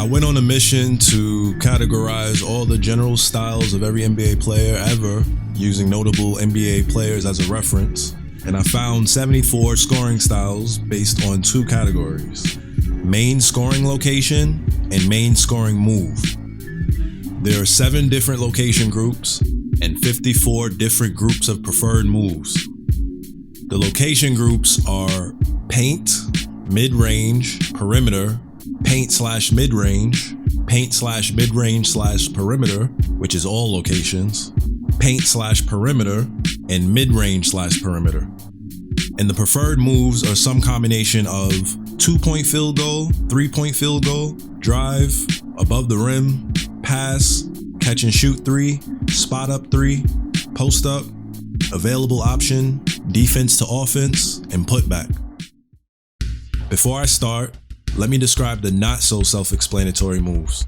I went on a mission to categorize all the general styles of every NBA player ever using notable NBA players as a reference, and I found 74 scoring styles based on two categories: main scoring location and main scoring move. There are 7 different location groups and 54 different groups of preferred moves. The location groups are paint, mid-range, perimeter, paint/mid-range, paint/mid-range/perimeter, which is all locations, paint/perimeter, and mid-range/perimeter. And the preferred moves are some combination of 2-point field goal, 3-point field goal, drive, above the rim, pass, catch and shoot 3, spot up 3, post up, available option, defense to offense, and putback. Before I start, let me describe the not so self-explanatory moves.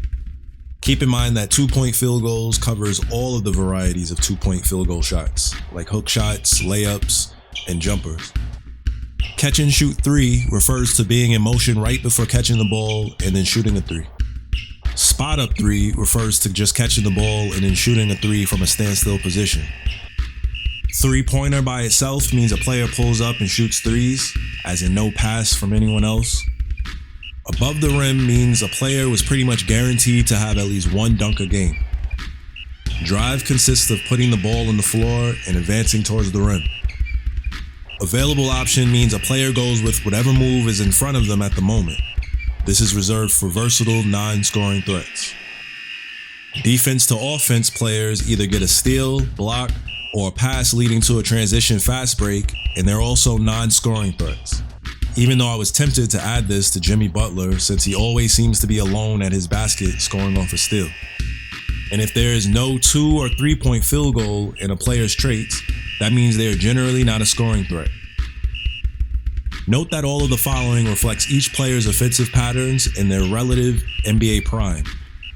Keep in mind that 2-point field goals covers all of the varieties of 2-point field goal shots, like hook shots, layups, and jumpers. Catch and shoot 3 refers to being in motion right before catching the ball and then shooting a 3. Spot up 3 refers to just catching the ball and then shooting a 3 from a standstill position. 3-pointer by itself means a player pulls up and shoots 3s, as in no pass from anyone else. Above the rim means a player was pretty much guaranteed to have at least one dunk a game. Drive consists of putting the ball on the floor and advancing towards the rim. Available option means a player goes with whatever move is in front of them at the moment. This is reserved for versatile, non-scoring threats. Defense to offense players either get a steal, block, or a pass leading to a transition fast break, and they're also non-scoring threats. Even though I was tempted to add this to Jimmy Butler since he always seems to be alone at his basket scoring off a steal. And if there is no 2 or 3-point field goal in a player's traits, that means they are generally not a scoring threat. Note that all of the following reflects each player's offensive patterns in their relative NBA prime,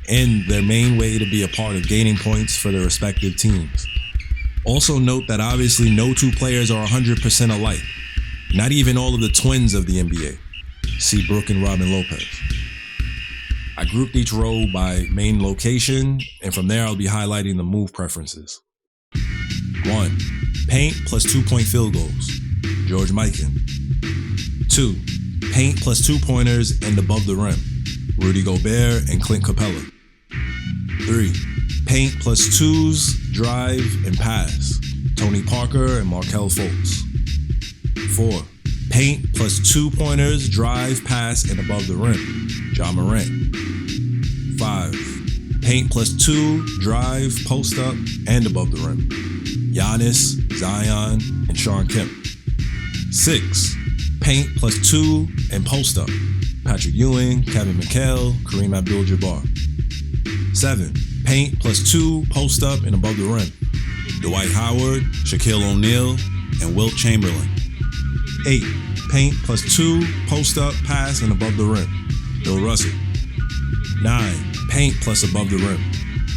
and their main way to be a part of gaining points for their respective teams. Also note that obviously no 2 players are 100% alike, not even all of the twins of the NBA. See Brooke and Robin Lopez. I grouped each row by main location, and from there I'll be highlighting the move preferences. 1. Paint plus 2-point field goals, George Mikan. 2. Paint plus 2-pointers and above the rim, Rudy Gobert and Clint Capella. 3. Paint plus 2s, drive, and pass, Tony Parker and Markelle Fultz. 4. Paint plus 2-pointers, drive, pass, and above the rim, Ja Morant. 5. Paint plus 2, drive, post up, and above the rim, Giannis, Zion, and Shawn Kemp. 6. Paint plus 2 and post up, Patrick Ewing, Kevin McHale, Kareem Abdul-Jabbar. 7. Paint plus 2, post up, and above the rim, Dwight Howard, Shaquille O'Neal, and Wilt Chamberlain. 8. Paint plus 2, post up, pass, and above the rim, Bill Russell. 9. Paint plus above the rim,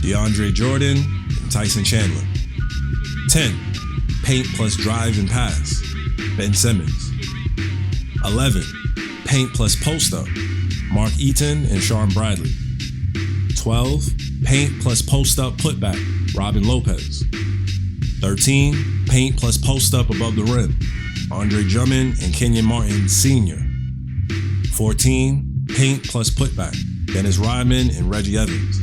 DeAndre Jordan and Tyson Chandler. 10. Paint plus drive and pass, Ben Simmons. 11. Paint plus post up, Mark Eaton and Shawn Bradley. 12. Paint plus post up putback, Robin Lopez. 13. Paint plus post up above the rim, Andre Drummond and Kenyon Martin Sr. 14. Paint plus putback, Dennis Rodman and Reggie Evans.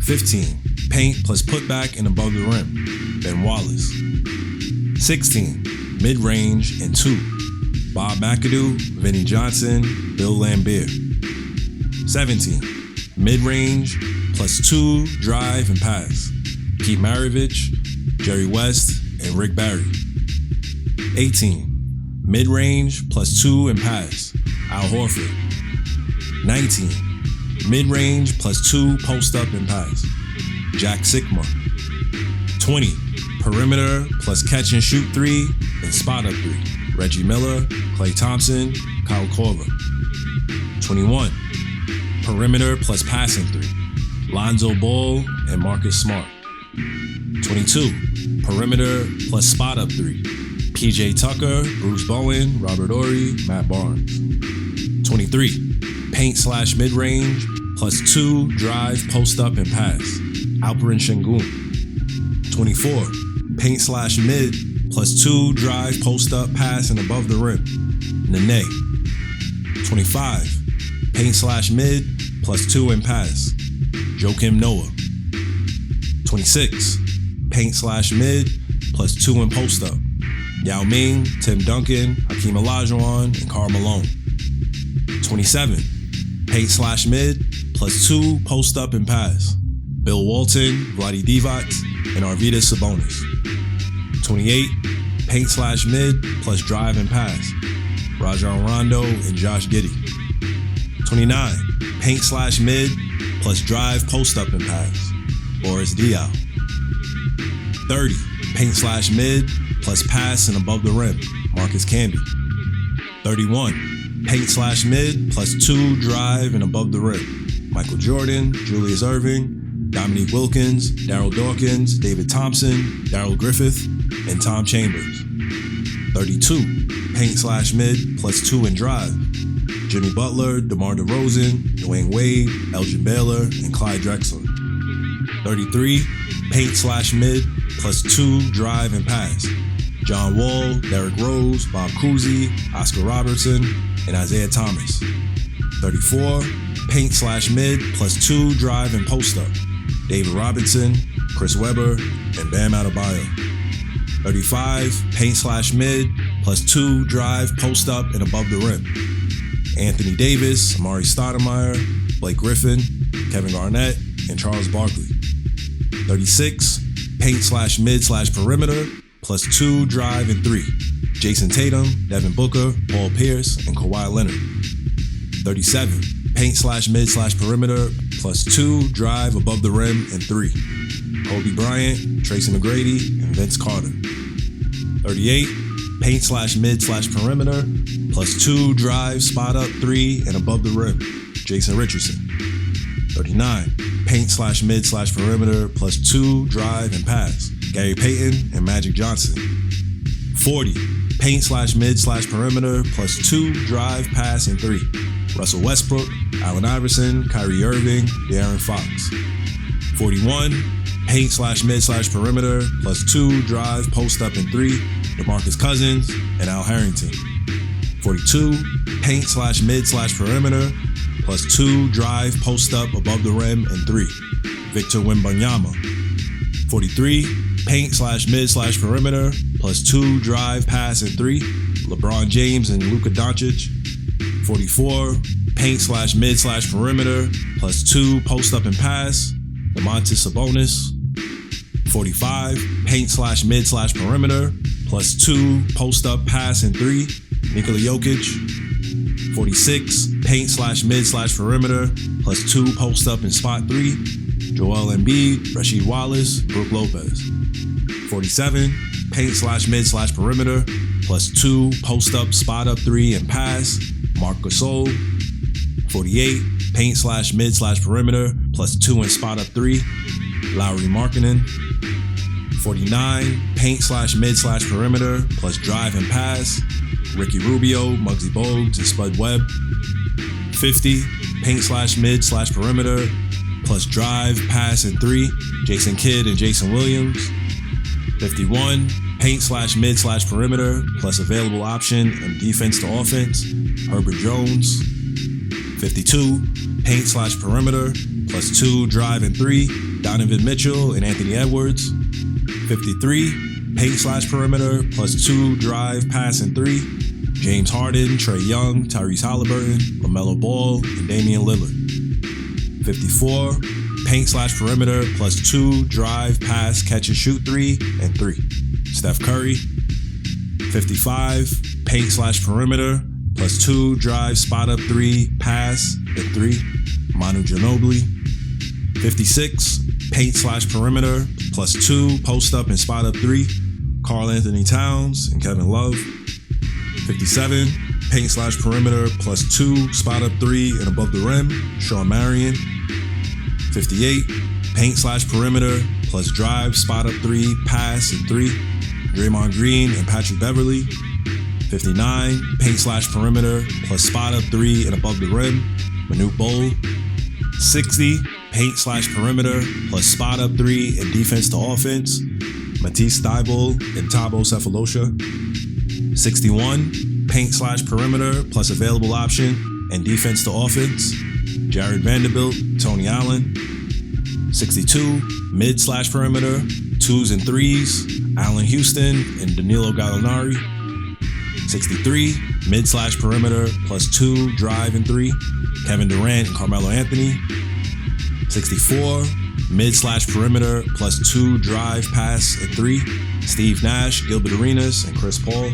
15. Paint plus putback and above the rim, Ben Wallace. 16. Mid-range and 2, Bob McAdoo, Vinnie Johnson, Bill Laimbeer. 17. Mid-range plus 2, drive, and pass, Pete Maravich, Jerry West, and Rick Barry. 18. Mid-range plus 2 and pass, Al Horford. 19. Mid-range plus 2, post up and pass, Jack Sikma. 20. Perimeter plus catch and shoot 3 and spot up 3, Reggie Miller, Klay Thompson, Kyle Korver. 21. Perimeter plus passing 3, Lonzo Ball and Marcus Smart. 22. Perimeter plus spot up 3, PJ Tucker, Bruce Bowen, Robert Horry, Matt Barnes. 23. Paint/mid-range, plus 2 drive, post up, and pass, Alperen Şengün. 24, paint slash mid, plus 2 drive, post up, pass, and above the rim, Nene. 25, paint slash mid, plus 2 and pass, Joakim Noah. 26, paint slash mid, plus 2 and post up, Yao Ming, Tim Duncan, Hakeem Olajuwon, and Karl Malone. 27, paint slash mid, plus 2 post up and pass, Bill Walton, Vlade Divac, and Arvydas Sabonis. 28, paint slash mid, plus drive and pass, Rajon Rondo and Josh Giddey. 29, paint slash mid, plus drive, post up and pass, Boris Diaw. 30, paint slash mid, plus pass and above the rim, Marcus Camby. 31, paint slash mid, plus 2 drive and above the rim, Michael Jordan, Julius Erving, Dominique Wilkins, Darryl Dawkins, David Thompson, Darrell Griffith, and Tom Chambers. 32, paint slash mid, plus 2 and drive, Jimmy Butler, DeMar DeRozan, Dwayne Wade, Elgin Baylor, and Clyde Drexler. 33, paint slash mid, plus 2 drive and pass, John Wall, Derrick Rose, Bob Cousy, Oscar Robertson, and Isaiah Thomas. 34, paint slash mid, plus 2 drive and post up, David Robinson, Chris Webber, and Bam Adebayo. 35, paint slash mid, plus 2 drive, post up, and above the rim, Anthony Davis, Amari Stoudemire, Blake Griffin, Kevin Garnett, and Charles Barkley. 36, paint slash mid slash perimeter, plus 2 drive and 3, Jason Tatum, Devin Booker, Paul Pierce, and Kawhi Leonard. 37, paint slash mid slash perimeter, plus 2 drive above the rim and 3, Kobe Bryant, Tracy McGrady, and Vince Carter. 38, paint slash mid slash perimeter, plus 2 drive, spot up 3, and above the rim, Jason Richardson. 39, paint slash mid slash perimeter, plus 2 drive and pass, Gary Payton and Magic Johnson. 40, paint slash mid slash perimeter, plus 2 drive, pass, and 3, Russell Westbrook, Allen Iverson, Kyrie Irving, De'Aaron Fox. 41, paint slash mid slash perimeter, plus 2 drive, post up, and 3, DeMarcus Cousins and Al Harrington. 42, paint slash mid slash perimeter, plus 2 drive, post up, above the rim, and 3, Victor Wembanyama. 43, paint slash mid slash perimeter, plus 2 drive, pass, and 3, LeBron James and Luka Doncic. 44, paint slash mid slash perimeter, plus 2 post up and pass, Domantas Sabonis. 45, paint slash mid slash perimeter, plus 2 post up, pass, and 3, Nikola Jokic. 46, paint slash mid slash perimeter, plus 2 post up and spot 3, Joel Embiid, Rasheed Wallace, Brook Lopez. 47, paint slash mid slash perimeter, plus 2 post up, spot up 3, and pass, Marc Gasol. 48, paint slash mid slash perimeter, plus 2 and spot up 3, Lauri Markkanen. 49, paint slash mid slash perimeter, plus drive and pass, Ricky Rubio, Muggsy Bogues, and Spud Webb. 50, paint slash mid slash perimeter, plus drive, pass, and 3, Jason Kidd and Jason Williams. 51, paint slash mid slash perimeter, plus available option and defense to offense, Herbert Jones. 52, paint slash perimeter, plus 2 drive and 3, Donovan Mitchell and Anthony Edwards. 53, paint slash perimeter, plus 2 drive, pass, and 3, James Harden, Trae Young, Tyrese Halliburton, LaMelo Ball, and Damian Lillard. 54, paint slash perimeter, plus 2 drive, pass, catch and shoot 3, and 3, Steph Curry. 55, paint slash perimeter, plus 2 drive, spot up 3, pass, and 3, Manu Ginobili. 56, paint slash perimeter, plus 2 post up and spot up 3, Karl Anthony Towns and Kevin Love. 57, paint slash perimeter, plus 2 spot up 3 and above the rim, Shawn Marion. 58, paint slash perimeter, plus drive, spot up 3, pass, and 3, Draymond Green and Patrick Beverley. 59, paint slash perimeter, plus spot up 3 and above the rim, Manute Bol. 60, paint/perimeter plus spot up 3 and defense to offense, Matisse Thybulle and Thabo Sefolosha. 61, paint/perimeter plus available option and defense to offense, Jared Vanderbilt, Tony Allen. 62, mid/perimeter, 2s and 3s, Allen Houston and Danilo Gallinari. 63, mid/perimeter plus 2, drive and 3, Kevin Durant and Carmelo Anthony. 64, mid/perimeter plus 2, drive, pass, and 3, Steve Nash, Gilbert Arenas, and Chris Paul.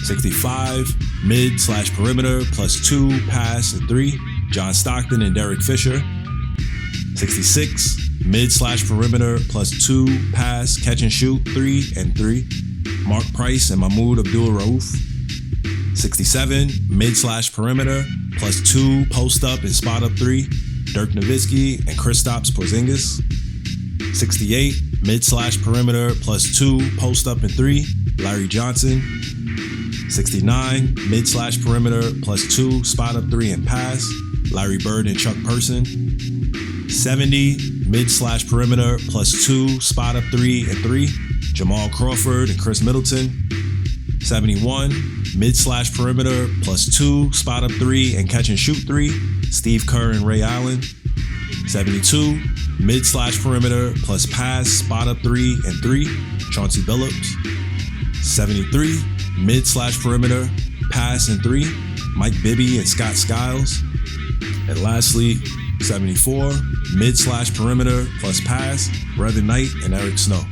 65, mid/perimeter plus 2, pass, and 3, John Stockton and Derek Fisher. 66, mid/perimeter plus 2, pass, catch and shoot, 3 and 3, Mark Price and Mahmoud Abdul-Rauf. 67, mid/perimeter plus 2, post up and spot up 3, Dirk Nowitzki and Kristaps Porzingis. 68, mid/perimeter plus 2, post up and 3, Larry Johnson. 69, mid/perimeter plus 2, spot up 3 and pass, Larry Bird and Chuck Person. 70, mid/perimeter plus 2, spot up 3 and 3, Jamal Crawford and Chris Middleton. 71, mid/perimeter plus 2, spot up 3 and catch and shoot 3, Steve Kerr and Ray Allen. 72, mid/perimeter plus pass, spot up 3 and 3, Chauncey Billups. 73, mid/perimeter, pass and 3, Mike Bibby and Scott Skiles. And lastly, 74, mid/perimeter plus pass, Brevin Knight and Eric Snow.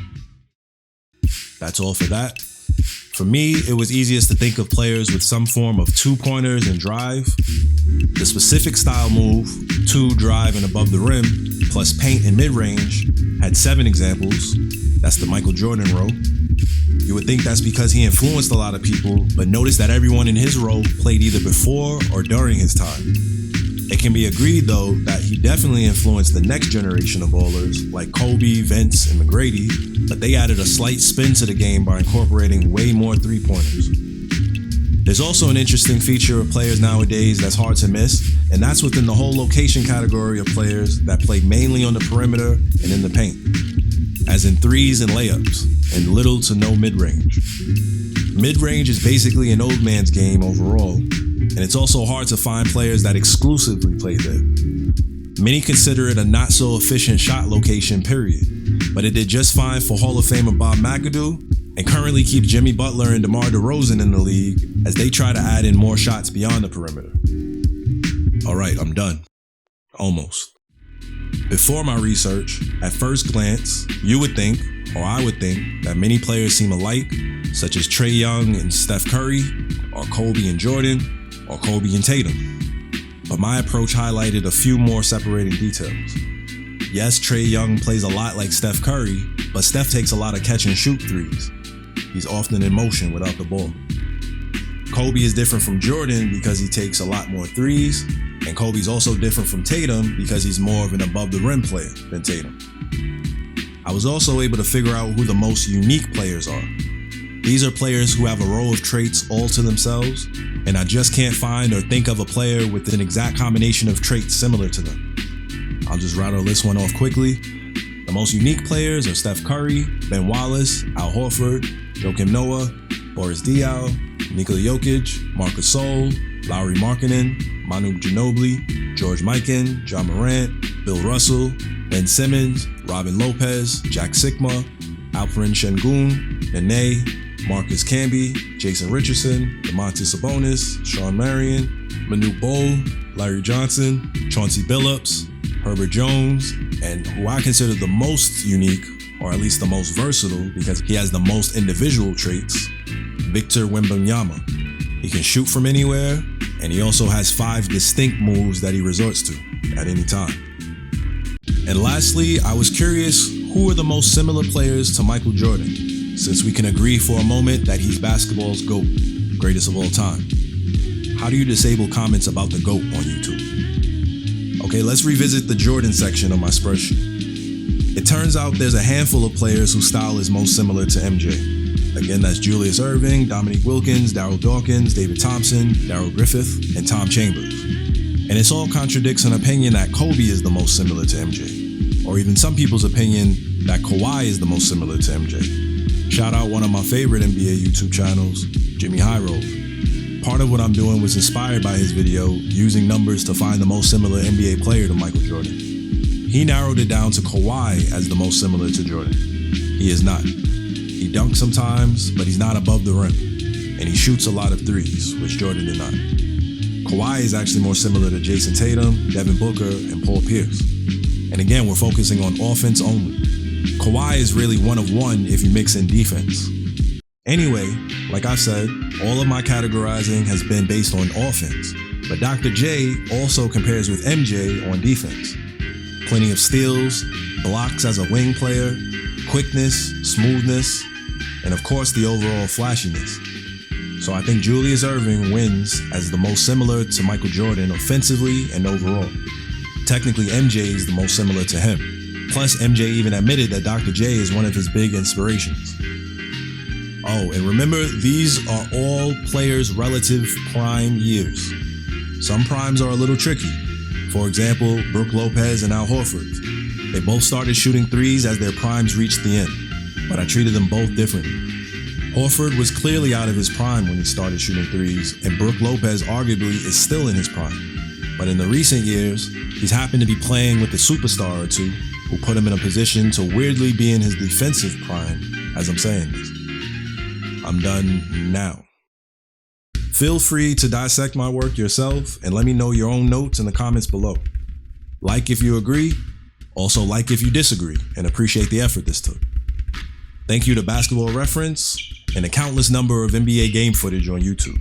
That's all for that. For me, it was easiest to think of players with some form of 2-pointers and drive. The specific style move, 2, drive, and above the rim, plus paint and mid-range, had 7 examples. That's the Michael Jordan row. You would think that's because he influenced a lot of people, but notice that everyone in his row played either before or during his time. It can be agreed, though, that he definitely influenced the next generation of ballers like Kobe, Vince, and McGrady, but they added a slight spin to the game by incorporating way more 3-pointers. There's also an interesting feature of players nowadays that's hard to miss, and that's within the whole location category of players that play mainly on the perimeter and in the paint, as in 3s and layups, and little to no mid-range. Mid-range is basically an old man's game overall, and it's also hard to find players that exclusively play there. Many consider it a not so efficient shot location, period, but it did just fine for Hall of Famer Bob McAdoo, and currently keeps Jimmy Butler and DeMar DeRozan in the league as they try to add in more shots beyond the perimeter. Alright, I'm done. Almost. Before my research, at first glance, you would think, or I would think, that many players seem alike, such as Trae Young and Steph Curry, or Kobe and Jordan, or Kobe and Tatum. But my approach highlighted a few more separating details. Yes, Trae Young plays a lot like Steph Curry, but Steph takes a lot of catch and shoot 3s. He's often in motion without the ball. Kobe is different from Jordan because he takes a lot more 3s, and Kobe's also different from Tatum because he's more of an above the rim player than Tatum. I was also able to figure out who the most unique players are. These are players who have a row of traits all to themselves, and I just can't find or think of a player with an exact combination of traits similar to them. I'll just rattle this one off quickly. The most unique players are Steph Curry, Ben Wallace, Al Horford, Joakim Noah, Boris Diaw, Nikola Jokic, Marc Gasol, Lauri Markkanen, Manu Ginobili, George Mikan, John Morant, Bill Russell, Ben Simmons, Robin Lopez, Jack Sikma, Alperen Şengün, Nene, Marcus Camby, Jason Richardson, Domantas Sabonis, Sean Marion, Manu Bol, Larry Johnson, Chauncey Billups, Herbert Jones, and who I consider the most unique, or at least the most versatile because he has the most individual traits, Victor Wembanyama. He can shoot from anywhere, and he also has 5 distinct moves that he resorts to at any time. And lastly, I was curious, who are the most similar players to Michael Jordan, since we can agree for a moment that he's basketball's GOAT, greatest of all time. How do you disable comments about the GOAT on YouTube? Okay, let's revisit the Jordan section of my spreadsheet. It turns out there's a handful of players whose style is most similar to MJ. Again, that's Julius Erving, Dominique Wilkins, Darryl Dawkins, David Thompson, Darrell Griffith, and Tom Chambers. And this all contradicts an opinion that Kobe is the most similar to MJ, or even some people's opinion that Kawhi is the most similar to MJ. Shout out one of my favorite NBA YouTube channels, Jimmy Highroll. Part of what I'm doing was inspired by his video, using numbers to find the most similar NBA player to Michael Jordan. He narrowed it down to Kawhi as the most similar to Jordan. He is not. He dunks sometimes, but he's not above the rim. And he shoots a lot of threes, which Jordan did not. Kawhi is actually more similar to Jason Tatum, Devin Booker, and Paul Pierce. And again, we're focusing on offense only. Kawhi is really one of one if you mix in defense. Anyway, like I said, all of my categorizing has been based on offense, but Dr. J also compares with MJ on defense. Plenty of steals, blocks as a wing player, quickness, smoothness, and of course the overall flashiness. So I think Julius Erving wins as the most similar to Michael Jordan offensively and overall. Technically, MJ is the most similar to him. Plus, MJ even admitted that Dr. J is one of his big inspirations. Oh, and remember, these are all players' relative prime years. Some primes are a little tricky. For example, Brook Lopez and Al Horford. They both started shooting threes as their primes reached the end, but I treated them both differently. Horford was clearly out of his prime when he started shooting threes, and Brook Lopez arguably is still in his prime. But in the recent years, he's happened to be playing with a superstar or two who put him in a position to weirdly be in his defensive prime as I'm saying this. I'm done now. Feel free to dissect my work yourself and let me know your own notes in the comments below. Like if you agree, also like if you disagree, and appreciate the effort this took. Thank you to Basketball Reference and a countless number of NBA game footage on YouTube.